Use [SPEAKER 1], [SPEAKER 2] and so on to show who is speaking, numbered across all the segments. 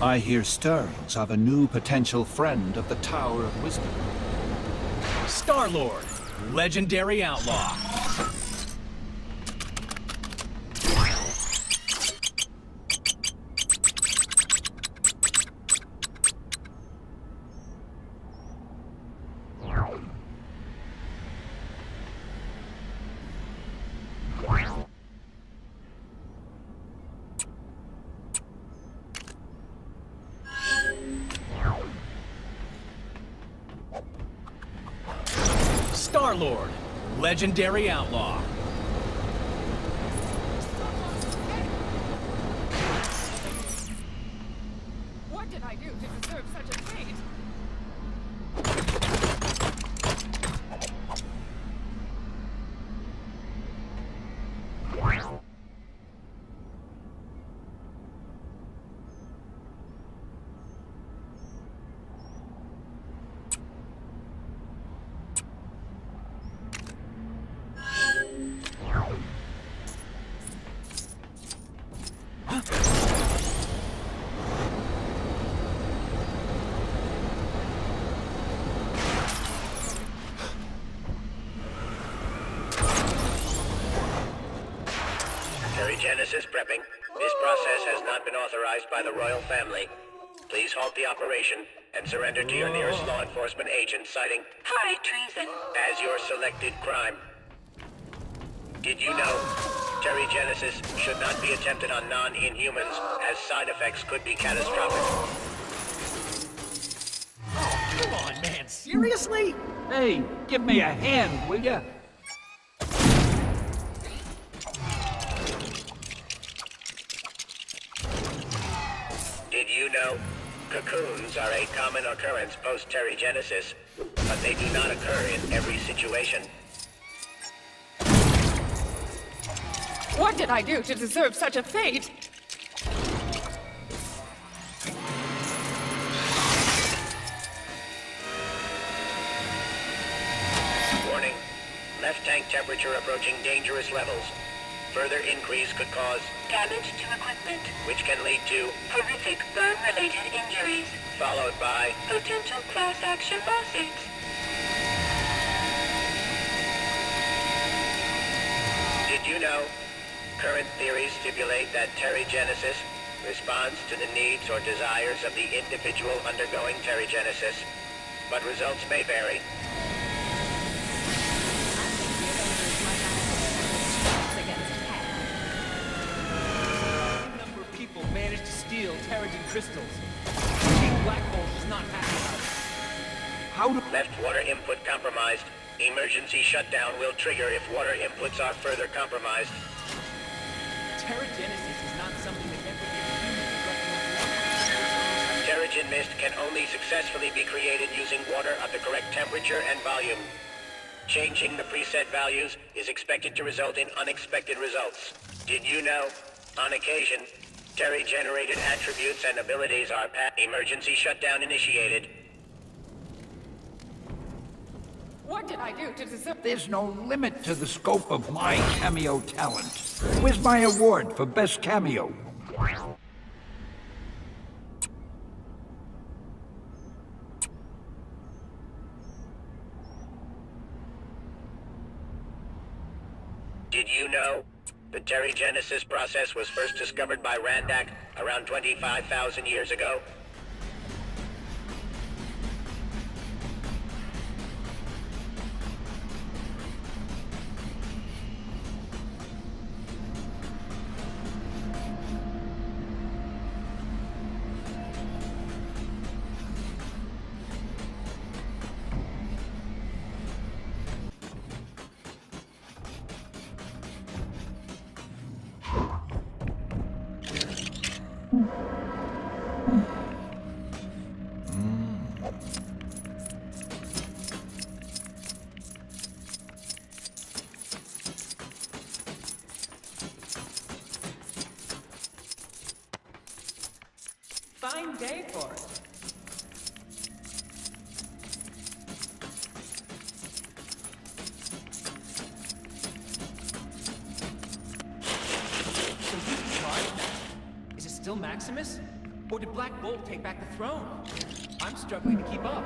[SPEAKER 1] I hear stirrings of a new potential friend of the Tower of Wisdom.
[SPEAKER 2] Star-Lord, legendary outlaw. Star-Lord, legendary outlaw.
[SPEAKER 3] What did I do to deserve such a fate?
[SPEAKER 4] Genesis prepping. This process has not been authorized by the royal family. Please halt the operation and surrender to your nearest law enforcement agent citing high treason as your selected crime. Did you know Genesis should not be attempted on non-inhumans as side effects could be catastrophic?
[SPEAKER 2] Come on, man, seriously?
[SPEAKER 1] Hey, give me a hand, will ya?
[SPEAKER 4] Did you know cocoons are a common occurrence post-Genesis, but they do not occur in every situation?
[SPEAKER 3] What did I do to deserve such a fate?
[SPEAKER 4] Warning. Left tank temperature approaching dangerous levels. Further increase could cause
[SPEAKER 5] damage to equipment,
[SPEAKER 4] which can lead to
[SPEAKER 5] horrific burn-related injuries,
[SPEAKER 4] followed by
[SPEAKER 5] potential class action lawsuits.
[SPEAKER 4] Did you know current theories stipulate that Genesis responds to the needs or desires of the individual undergoing Genesis, but results may vary.
[SPEAKER 2] Managed to steal Terrigen crystals. Black hole does not have it.
[SPEAKER 1] How do...
[SPEAKER 4] Left water input compromised. Emergency shutdown will trigger if water inputs are further compromised.
[SPEAKER 2] Terrigenesis is not something that ever gets
[SPEAKER 4] Terrigen mist can only successfully be created using water of the correct temperature and volume. Changing the preset values is expected to result in unexpected results. Did you know, on occasion, Terry-generated attributes and abilities are emergency shutdown initiated.
[SPEAKER 3] What did I do to deserve...
[SPEAKER 1] There's no limit to the scope of my cameo talent. Where's my award for best cameo?
[SPEAKER 4] Did you know the Terrigenesis process was first discovered by Randak around 25,000 years ago?
[SPEAKER 3] Fine day for it.
[SPEAKER 2] So who's in charge now? Is it still Maximus? Or did Black Bolt take back the throne? I'm struggling to keep up.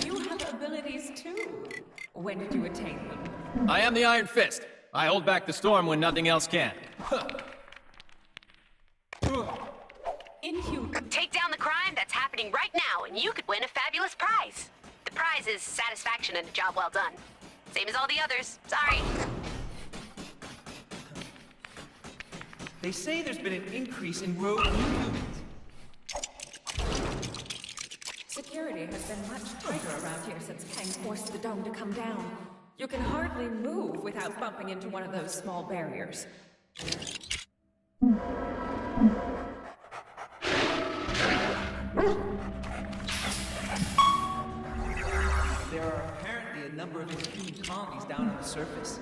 [SPEAKER 3] You have abilities too. When did you attain them?
[SPEAKER 2] I am the Iron Fist. I hold back the storm when nothing else can.
[SPEAKER 3] Inhuman.
[SPEAKER 6] Take down the crime that's happening right now, and you could win a fabulous prize. The prize is satisfaction and a job well done. Same as all the others. Sorry.
[SPEAKER 2] They say there's been an increase in rogue humans.
[SPEAKER 3] Security has been much tighter around here since Kang forced the dome to come down. You can hardly move without bumping into one of those small barriers.
[SPEAKER 2] There are apparently a number of inhuman colonies down on the surface.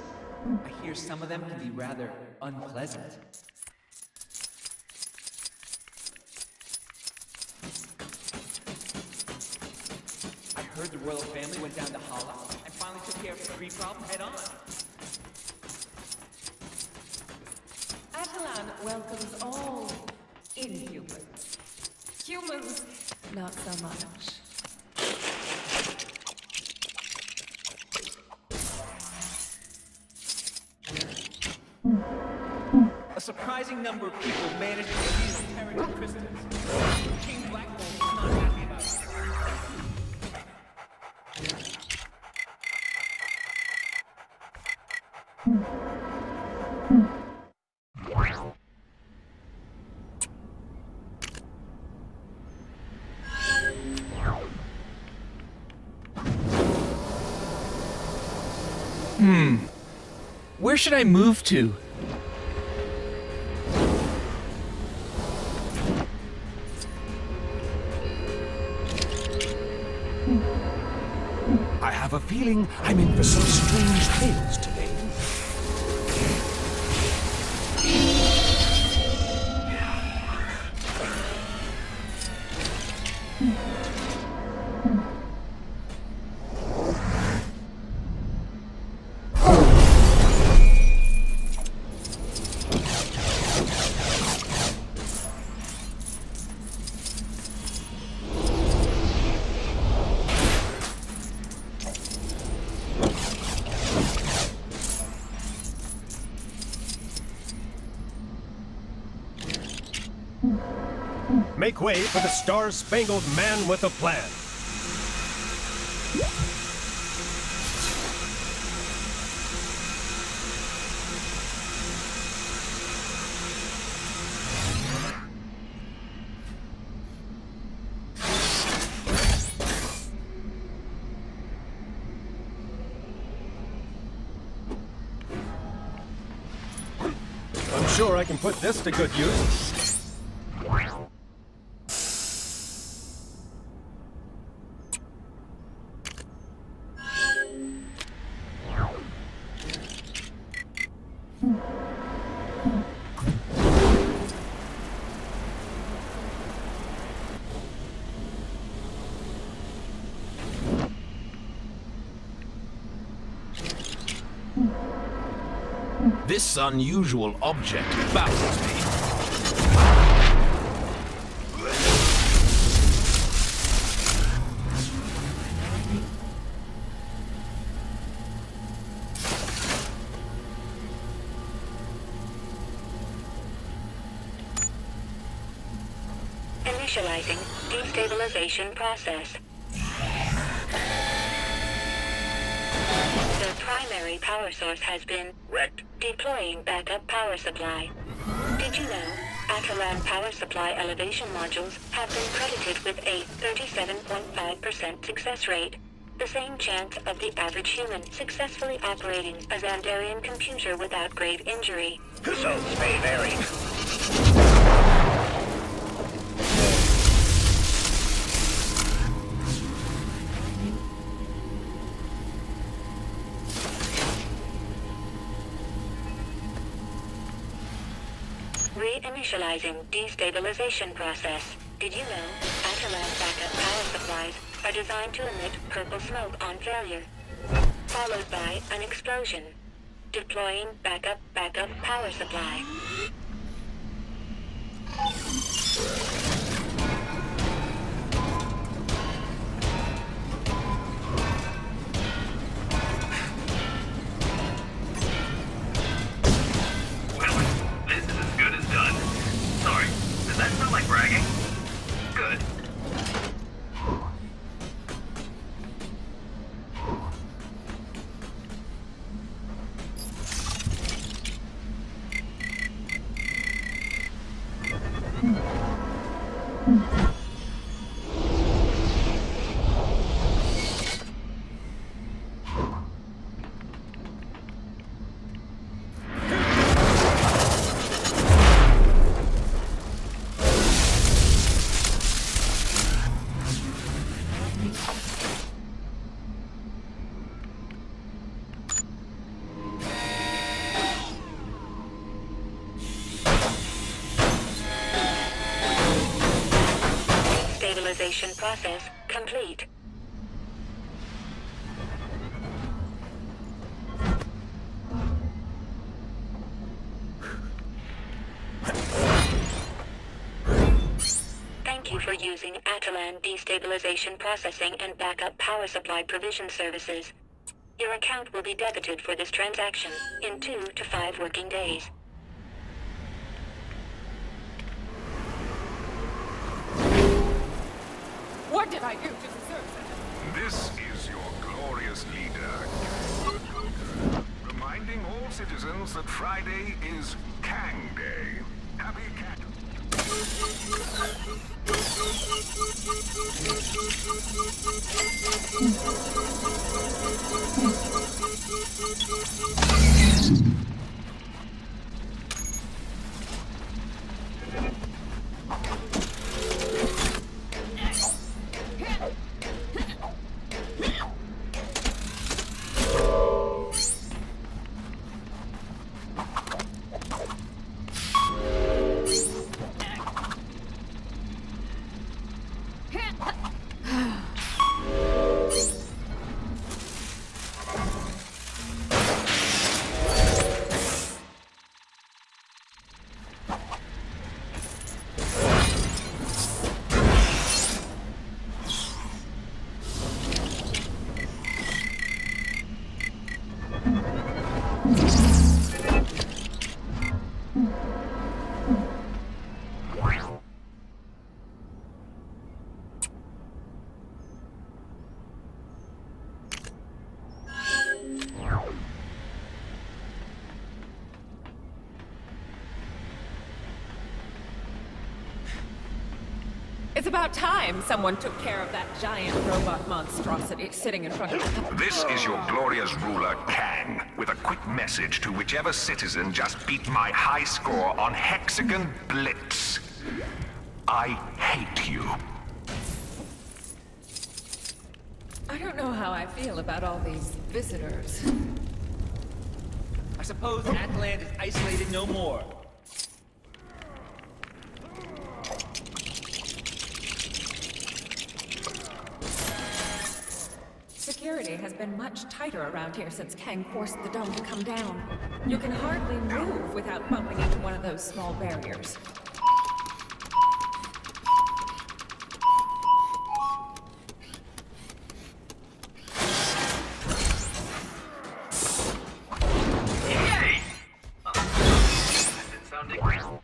[SPEAKER 2] I hear some of them can be rather unpleasant. I heard the royal family went down to Hala and finally took care of the Kree problem head on.
[SPEAKER 3] Attilan welcomes all inhumans. Humans, not so much.
[SPEAKER 2] A surprising number of people managed to steal Terrigen crystals. King Black Bolt is not happy about it. Where should I move to?
[SPEAKER 1] I have a feeling I'm in for some strange tales today.
[SPEAKER 7] Make way for the Star-Spangled Man with a Plan. I'm sure I can put this to good use.
[SPEAKER 8] This unusual object baffles me.
[SPEAKER 5] Initializing destabilization process. The primary power source has been
[SPEAKER 4] Wrecked.
[SPEAKER 5] deploying backup power supply. Did you know Attilan power supply elevation modules have been credited with a 37.5% success rate? The same chance of the average human successfully operating a Xandarian computer without grave injury.
[SPEAKER 4] Results may vary.
[SPEAKER 5] initializing destabilization process. Did you know Attilan backup power supplies are designed to emit purple smoke on failure, followed by an explosion? Deploying backup power supply.
[SPEAKER 9] Well, this is as good as done. Sorry, does that sound like bragging? Good.
[SPEAKER 5] Stabilization process complete. Thank you for using Attilan destabilization processing and backup power supply provision services. Your account will be debited for this transaction in 2 to 5 working days.
[SPEAKER 3] What did I do to deserve that?
[SPEAKER 10] This is your glorious leader, reminding all citizens that Friday is Kang Day. Happy Kang.
[SPEAKER 3] It's about time someone took care of that giant robot monstrosity sitting in front of the...
[SPEAKER 10] This is your glorious ruler, Kang, with a quick message to whichever citizen just beat my high score on Hexagon Blitz. I hate you.
[SPEAKER 3] I don't know how I feel about all these visitors.
[SPEAKER 2] I suppose Attilan is isolated no more.
[SPEAKER 3] Security has been much tighter around here since Kang forced the dome to come down. You can hardly move without bumping into one of those small barriers.
[SPEAKER 9] Yay! That didn't sound ignorant.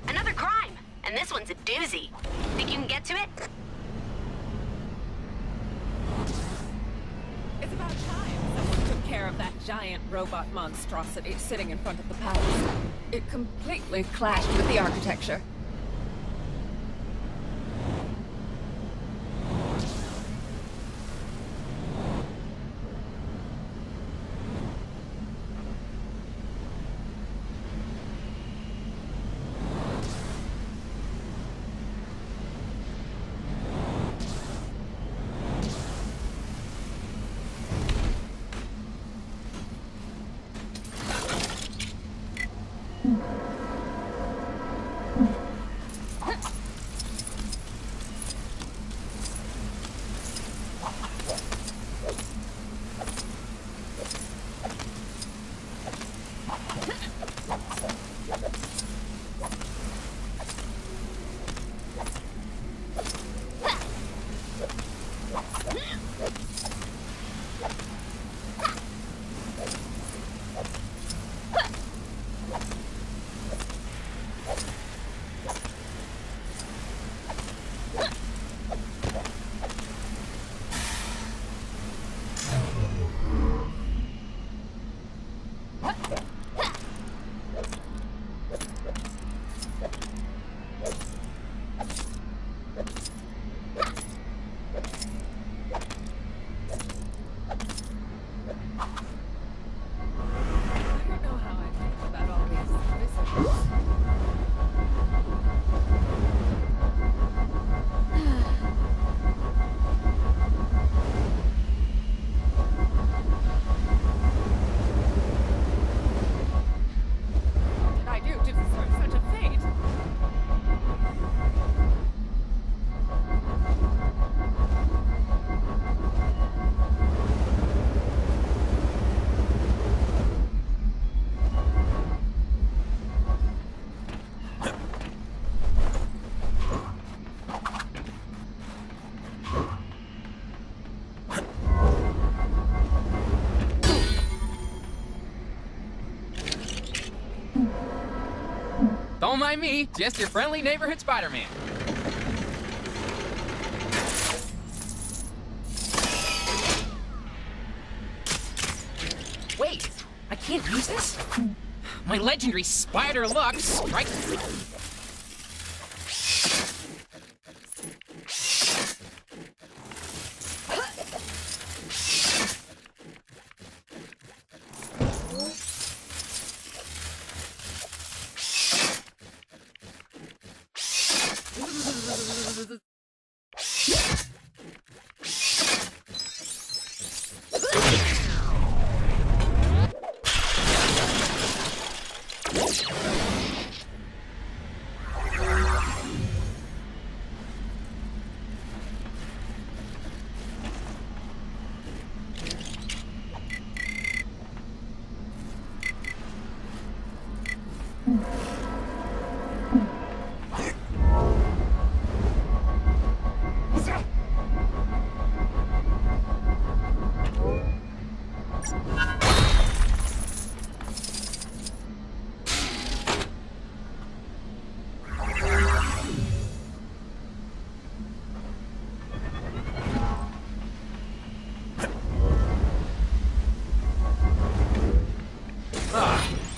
[SPEAKER 6] Another crime, and this one's a doozy. Think you can get to it?
[SPEAKER 3] It's about time someone took care of that giant robot monstrosity sitting in front of the palace. It completely clashed with the architecture.
[SPEAKER 11] Don't mind me, just your friendly neighborhood Spider-Man. Wait, I can't use this? My legendary spider luck strikes me.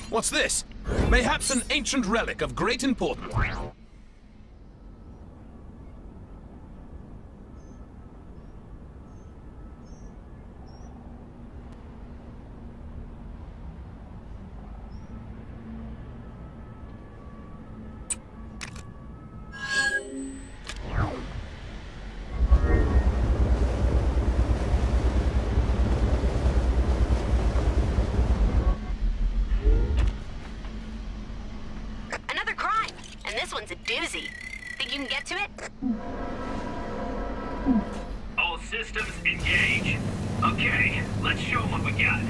[SPEAKER 8] What's this? Mayhaps an ancient relic of great importance.
[SPEAKER 6] One's a doozy. Think you can get to it?
[SPEAKER 9] All systems engage. Okay, let's show them what we got.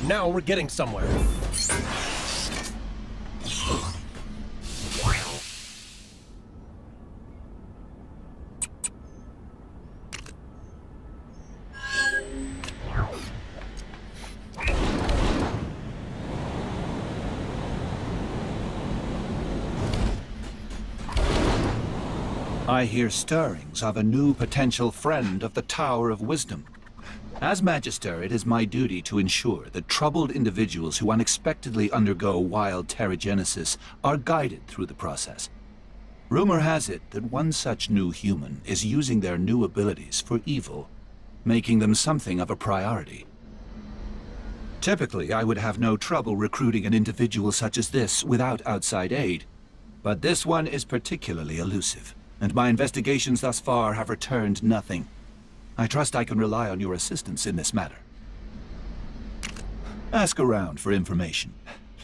[SPEAKER 7] Now we're getting somewhere.
[SPEAKER 1] I hear stirrings of a new potential friend of the Tower of Wisdom. As Magister, it is my duty to ensure that troubled individuals who unexpectedly undergo wild terrigenesis are guided through the process. Rumor has it that one such new human is using their new abilities for evil, making them something of a priority. Typically, I would have no trouble recruiting an individual such as this without outside aid, but this one is particularly elusive, and my investigations thus far have returned nothing. I trust I can rely on your assistance in this matter. Ask around for information.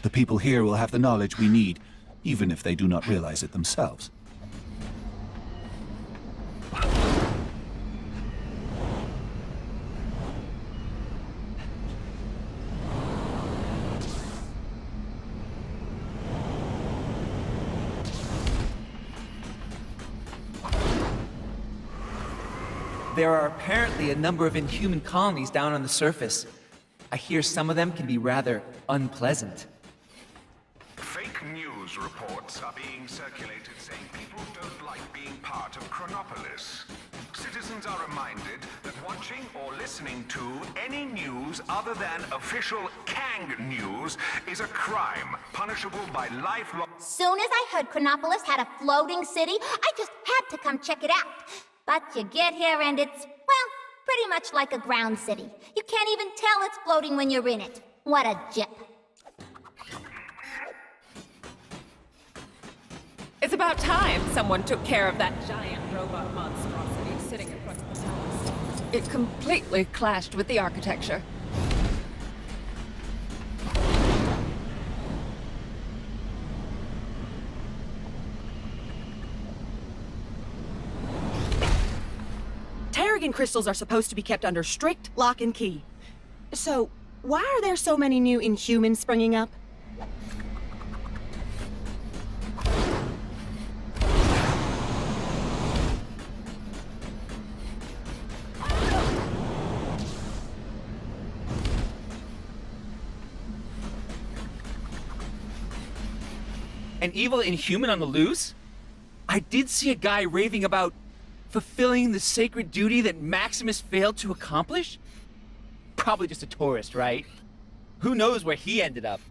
[SPEAKER 1] The people here will have the knowledge we need, even if they do not realize it themselves.
[SPEAKER 2] There are apparently a number of inhuman colonies down on the surface. I hear some of them can be rather unpleasant.
[SPEAKER 10] Fake news reports are being circulated saying people don't like being part of Chronopolis. Citizens are reminded that watching or listening to any news other than official Kang news is a crime, punishable by lifelong...
[SPEAKER 12] Soon as I heard Chronopolis had a floating city, I just had to come check it out. But you get here and it's, well, pretty much like a ground city. You can't even tell it's floating when you're in it. What a jip.
[SPEAKER 3] It's about time someone took care of that giant robot monstrosity sitting in front of the palace. It completely clashed with the architecture.
[SPEAKER 13] Terrigen crystals are supposed to be kept under strict lock and key. So, why are there so many new Inhumans springing up?
[SPEAKER 2] An evil Inhuman on the loose? I did see a guy raving about fulfilling the sacred duty that Maximus failed to accomplish? Probably just a tourist, right? Who knows where he ended up?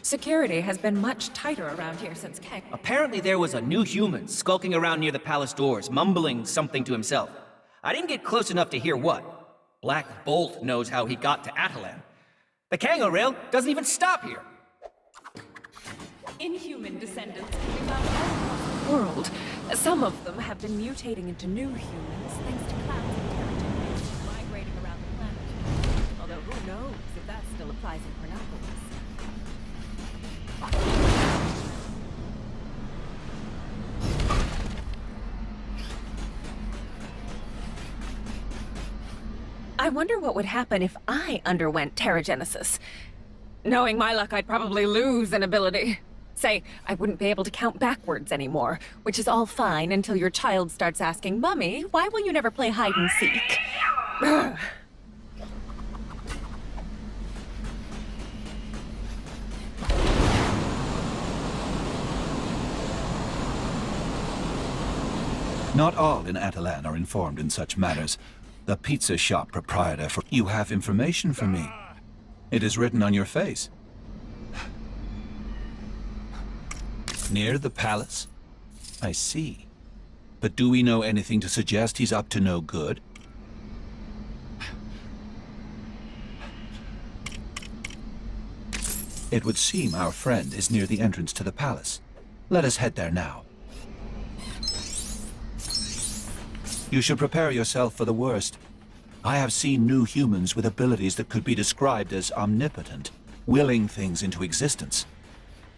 [SPEAKER 3] Security has been much tighter around here since Kang.
[SPEAKER 14] Apparently there was a new human skulking around near the palace doors, mumbling something to himself. I didn't get close enough to hear what. Black Bolt knows how he got to Attilan. The Kango rail doesn't even stop here.
[SPEAKER 3] Inhuman descendants can be found all across the world. Some of them have been mutating into new humans thanks to clouds of territories migrating around the planet. Although who knows if that still applies in Chronopolis. I wonder what would happen if I underwent terrigenesis. Knowing my luck, I'd probably lose an ability. Say, I wouldn't be able to count backwards anymore, which is all fine until your child starts asking, "Mummy, why will you never play hide and seek?"
[SPEAKER 1] Not all in Attilan are informed in such matters. The pizza shop proprietor for... You have information for me. It is written on your face. Near the palace? I see. But do we know anything to suggest he's up to no good? It would seem our friend is near the entrance to the palace. Let us head there now. You should prepare yourself for the worst. I have seen new humans with abilities that could be described as omnipotent, willing things into existence.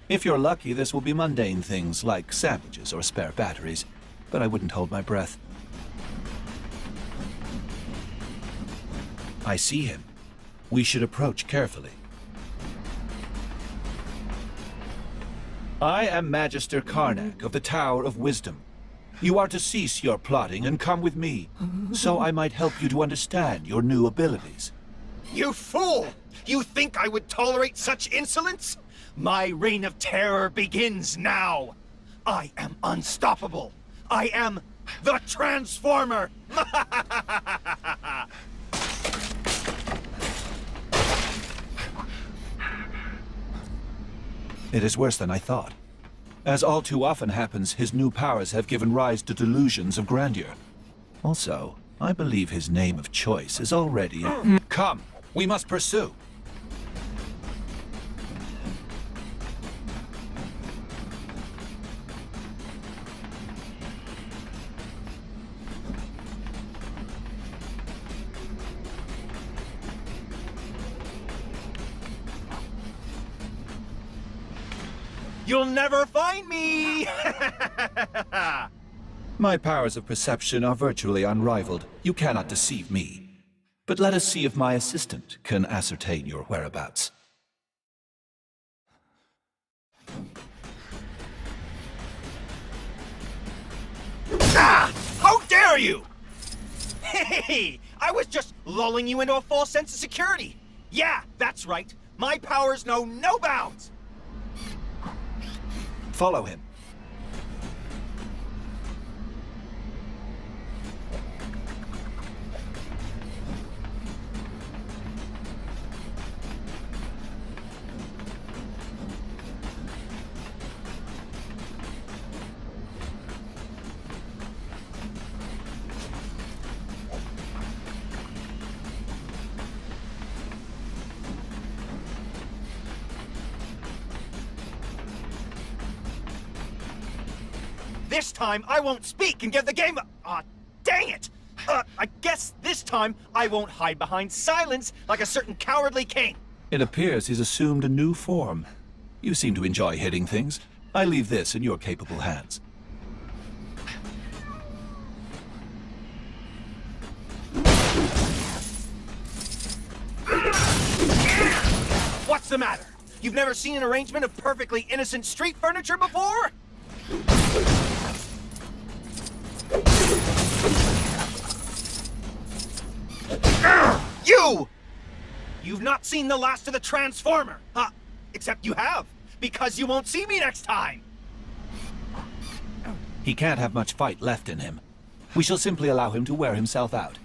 [SPEAKER 1] If you're lucky, this will be mundane things like sandwiches or spare batteries, but I wouldn't hold my breath. I see him. We should approach carefully. I am Magister Karnak of the Tower of Wisdom. You are to cease your plotting and come with me, so I might help you to understand your new abilities.
[SPEAKER 15] You fool! You think I would tolerate such insolence? My reign of terror begins now! I am unstoppable! I am the Transformer!
[SPEAKER 1] It is worse than I thought. As all too often happens, his new powers have given rise to delusions of grandeur. Also, I believe his name of choice is already... Come, we must pursue.
[SPEAKER 15] You'll never find me!
[SPEAKER 1] My powers of perception are virtually unrivaled. You cannot deceive me. But let us see if my assistant can ascertain your whereabouts.
[SPEAKER 15] Ah! How dare you! Hey! I was just lulling you into a false sense of security. Yeah, that's right. My powers know no bounds.
[SPEAKER 1] Follow him.
[SPEAKER 15] This time, I won't speak and give the game a... dang it! I guess this time, I won't hide behind silence like a certain cowardly king.
[SPEAKER 1] It appears he's assumed a new form. You seem to enjoy hitting things. I leave this in your capable hands.
[SPEAKER 15] What's the matter? You've never seen an arrangement of perfectly innocent street furniture before? You! You've not seen the last of the Transformer! Except you have, because you won't see me next time!
[SPEAKER 1] He can't have much fight left in him. We shall simply allow him to wear himself out.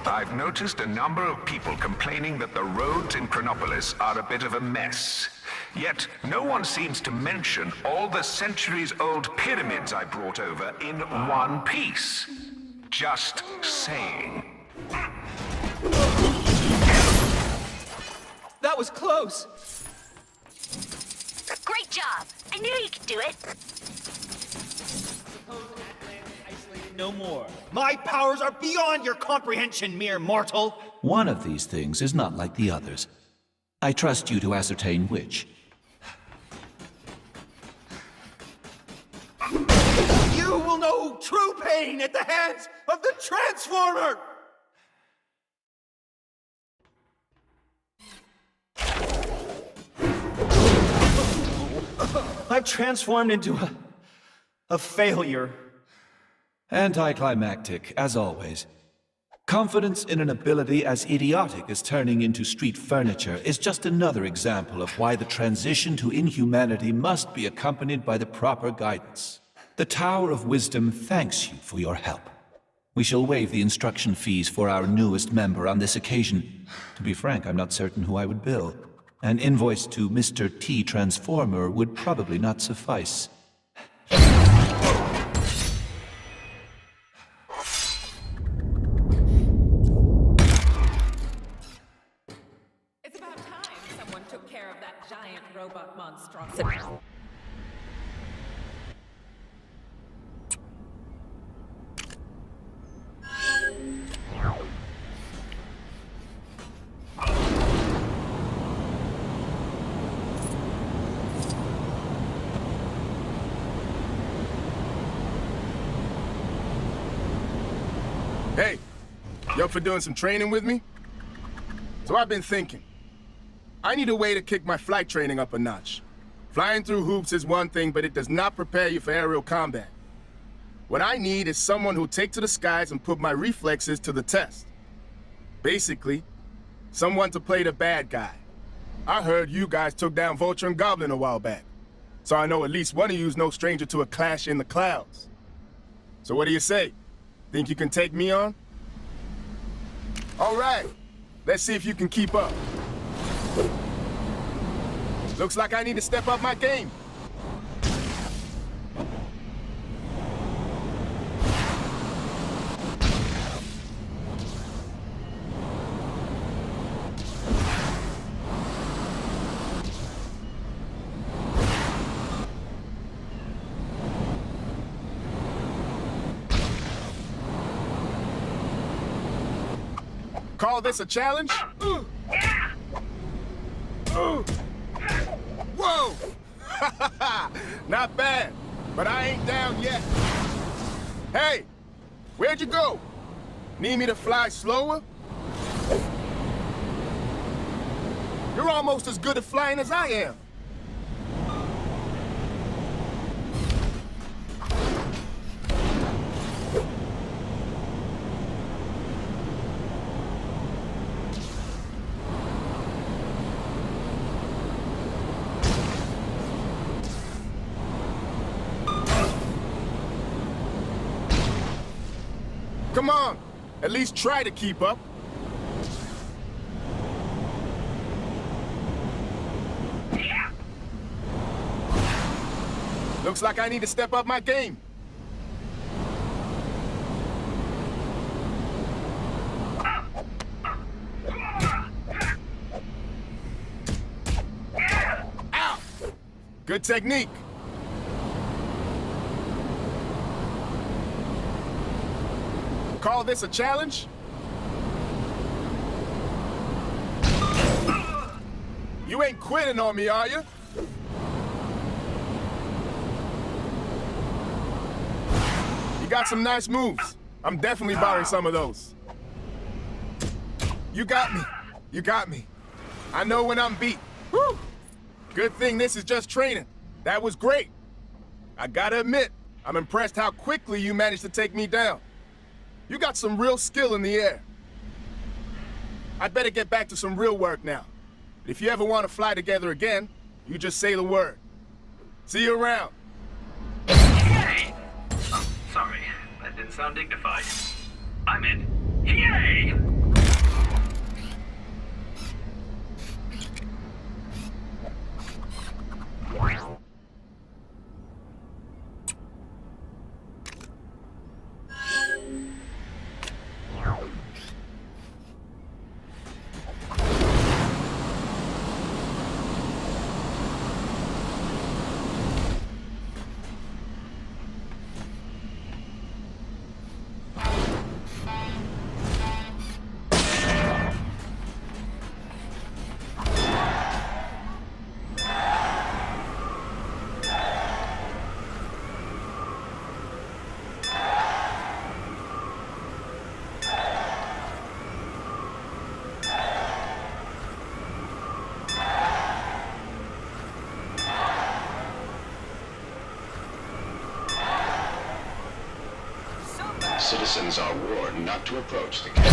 [SPEAKER 10] I've noticed a number of people complaining that the roads in Chronopolis are a bit of a mess. Yet, no one seems to mention all the centuries-old pyramids I brought over in one piece. Just saying.
[SPEAKER 2] That was close!
[SPEAKER 6] Great job! I knew you could do it!
[SPEAKER 2] No more.
[SPEAKER 15] My powers are beyond your comprehension, mere mortal!
[SPEAKER 1] One of these things is not like the others. I trust you to ascertain which.
[SPEAKER 15] You will know true pain at the hands of the Transformer! I've transformed into a failure.
[SPEAKER 1] Anticlimactic, as always. Confidence in an ability as idiotic as turning into street furniture is just another example of why the transition to inhumanity must be accompanied by the proper guidance. The Tower of Wisdom thanks you for your help. We shall waive the instruction fees for our newest member on this occasion. To be frank, I'm not certain who I would bill. An invoice to Mr. T. Transformer would probably not suffice.
[SPEAKER 3] giant robot monstrosity.
[SPEAKER 16] Hey, you up for doing some training with me? So I've been thinking. I need a way to kick my flight training up a notch. Flying through hoops is one thing, but it does not prepare you for aerial combat. What I need is someone who'll take to the skies and put my reflexes to the test. Basically, someone to play the bad guy. I heard you guys took down Vulture and Goblin a while back, so I know at least one of you's no stranger to a clash in the clouds. So what do you say? Think you can take me on? All right, let's see if you can keep up. Looks like I need to step up my game. Call this a challenge? Whoa! Not bad, but I ain't down yet. Hey, where'd you go? Need me to fly slower? You're almost as good at flying as I am. Come on, at least try to keep up. Looks like I need to step up my game. Ow! Good technique. Call this a challenge? You ain't quitting on me, are you? You got some nice moves. I'm definitely borrowing some of those. You got me. You got me. I know when I'm beat. Woo! Good thing this is just training. That was great. I gotta admit, I'm impressed how quickly you managed to take me down. You got some real skill in the air. I'd better get back to some real work now. But if you ever want to fly together again, you just say the word. See you around.
[SPEAKER 9] Yay! Oh, sorry, that didn't sound dignified. I meant, yay!
[SPEAKER 10] Citizens are warned not to approach the camp.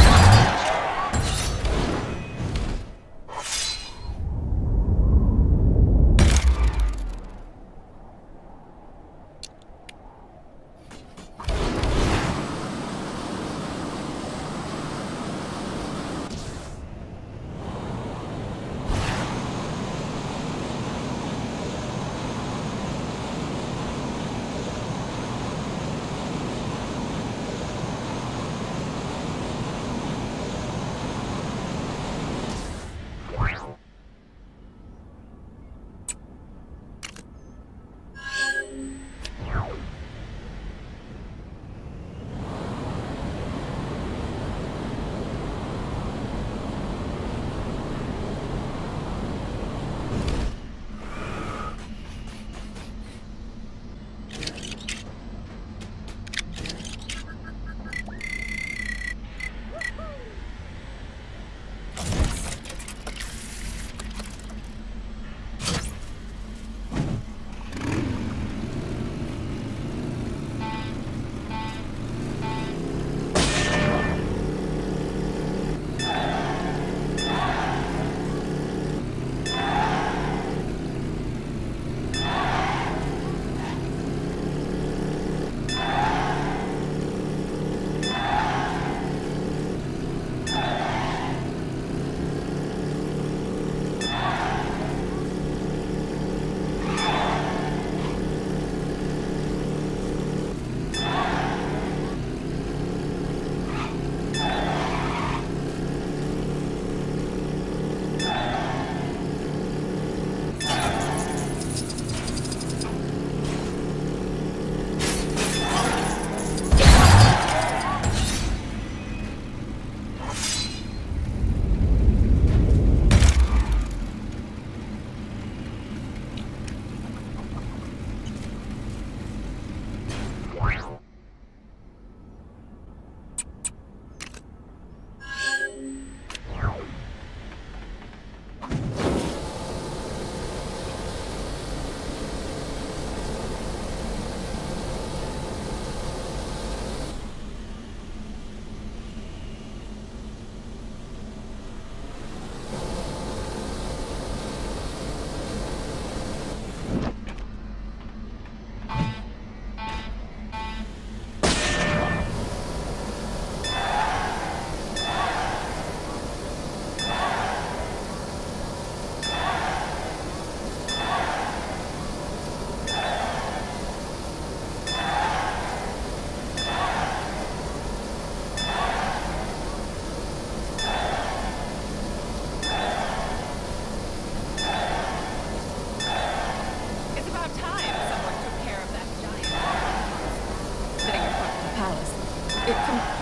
[SPEAKER 13] from